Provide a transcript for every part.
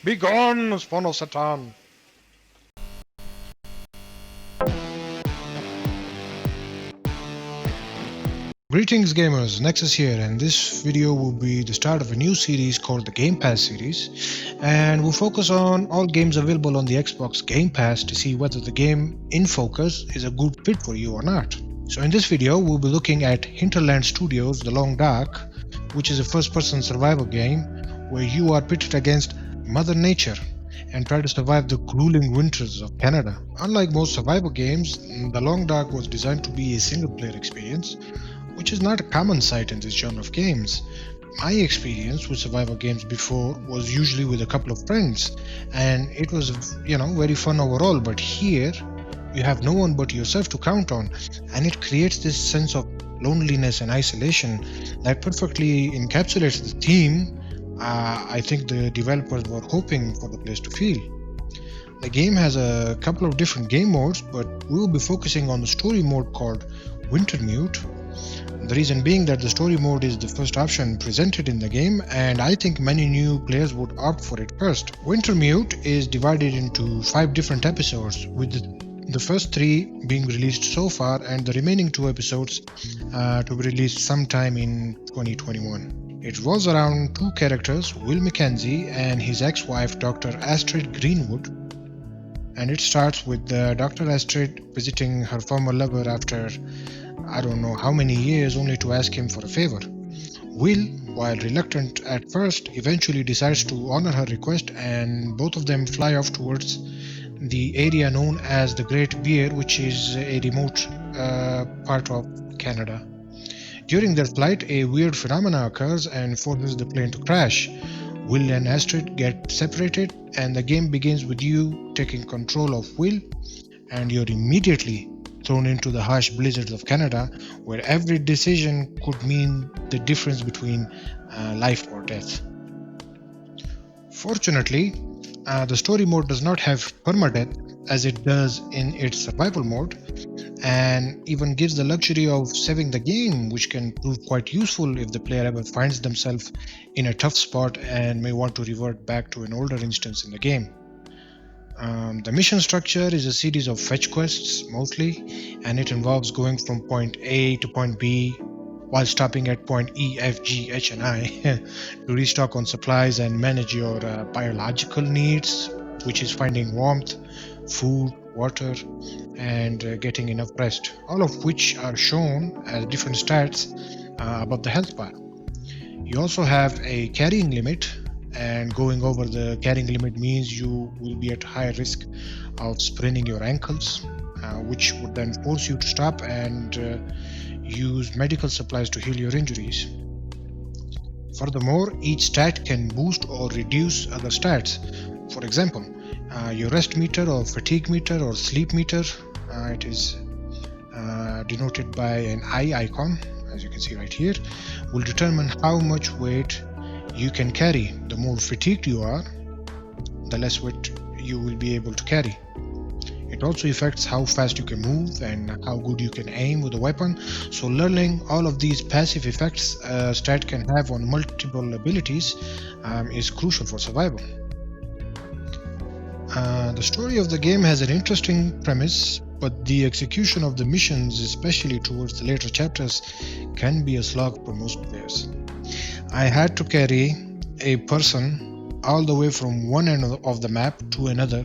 Begone, spawn of Satan! Greetings gamers, Nexus here, and this video will be the start of a new series called the Gamepass series, and we'll focus on all games available on the Xbox Game Pass to see whether the game in focus is a good fit for you or not. So in this video we'll be looking at Hinterland Studios' The Long Dark, which is a first-person survival game where you are pitted against Mother Nature and try to survive the grueling winters of Canada. Unlike most survival games, The Long Dark was designed to be a single-player experience, which is not a common sight in this genre of games. My experience with survival games before was usually with a couple of friends, and it was, very fun overall. But here, you have no one but yourself to count on, and it creates this sense of loneliness and isolation that perfectly encapsulates the theme I think the developers were hoping for the players to feel. The game has a couple of different game modes, but we will be focusing on the story mode called WinterMute. The reason being that the story mode is the first option presented in the game, and I think many new players would opt for it first. Wintermute is divided into 5 different episodes, with the first 3 being released so far, and the remaining 2 episodes to be released sometime in 2021. It revolves around 2 characters, Will Mackenzie and his ex-wife Dr. Astrid Greenwood, and it starts with Dr. Astrid visiting her former lover after I don't know how many years, only to ask him for a favor. Will, while reluctant at first, eventually decides to honor her request, and both of them fly off towards the area known as the Great Bear, which is a remote part of Canada. During their flight, a weird phenomena occurs and forces the plane to crash. Will and Astrid get separated, and the game begins with you taking control of Will, and you're immediately thrown into the harsh blizzards of Canada, where every decision could mean the difference between life or death. Fortunately, the story mode does not have permadeath as it does in its survival mode, and even gives the luxury of saving the game, which can prove quite useful if the player ever finds themselves in a tough spot and may want to revert back to an older instance in the game. The mission structure is a series of fetch quests mostly, and it involves going from point A to point B while stopping at point E, F, G, H, and I to restock on supplies and manage your biological needs, which is finding warmth, food, water, and getting enough rest, all of which are shown as different stats above the health bar. You also have a carrying limit, and going over the carrying limit means you will be at high risk of spraining your ankles, which would then force you to stop and use medical supplies to heal your injuries. Furthermore, each stat can boost or reduce other stats. For example, your rest meter or fatigue meter or sleep meter, it is denoted by an eye icon, as you can see right here, will determine how much weight you can carry. The more fatigued you are, the less weight you will be able to carry. It also affects how fast you can move and how good you can aim with a weapon. So learning all of these passive effects a stat can have on multiple abilities is crucial for survival. The story of the game has an interesting premise, but the execution of the missions, especially towards the later chapters, can be a slog for most players. I had to carry a person all the way from one end of the map to another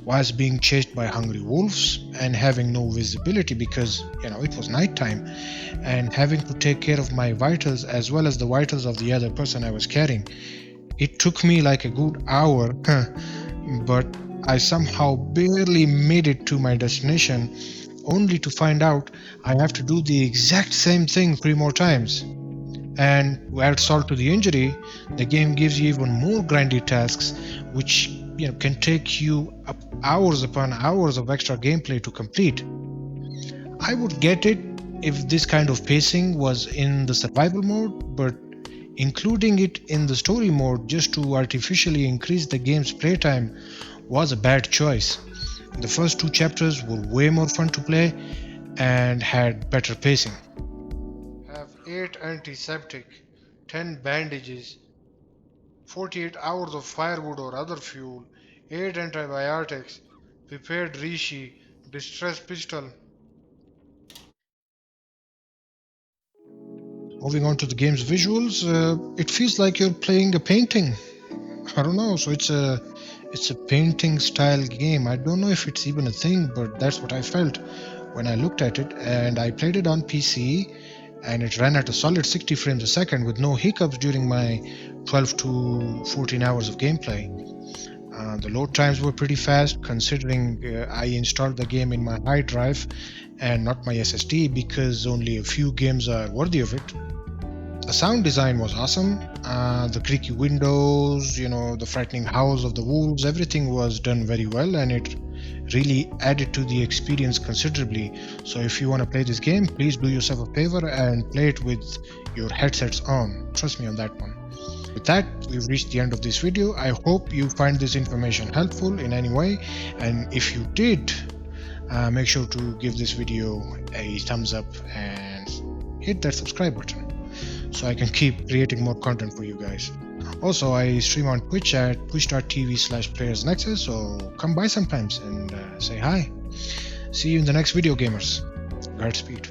whilst being chased by hungry wolves and having no visibility because it was nighttime, and having to take care of my vitals as well as the vitals of the other person I was carrying. It took me like a good hour, but I somehow barely made it to my destination, only to find out I have to do the exact same thing 3 more times. And to add salt to the injury, the game gives you even more grindy tasks, which can take you up hours upon hours of extra gameplay to complete. I would get it if this kind of pacing was in the survival mode, but including it in the story mode just to artificially increase the game's playtime was a bad choice. The first 2 chapters were way more fun to play and had better pacing. Have 8 antiseptic, 10 bandages, 48 hours of firewood or other fuel, 8 antibiotics, prepared reishi, distress pistol. Moving on to the game's visuals, it feels like you're playing a painting. I don't know. So it's a painting style game. I don't know if it's even a thing, but that's what I felt when I looked at it. And I played it on PC, and it ran at a solid 60 frames a second with no hiccups during my 12 to 14 hours of gameplay. The load times were pretty fast, considering I installed the game in my hard drive and not my SSD because only a few games are worthy of it. The sound design was awesome. The creaky windows, the frightening howls of the wolves, everything was done very well, and it really added to the experience considerably. So if you want to play this game, please do yourself a favor and play it with your headsets on. Trust me on that one. With that, we've reached the end of this video. I hope you find this information helpful in any way, and if you did, make sure to give this video a thumbs up and hit that subscribe button so I can keep creating more content for you guys. Also, I stream on Twitch at twitch.tv/playersnexus, so come by sometimes and say hi. See you in the next video, gamers. Godspeed.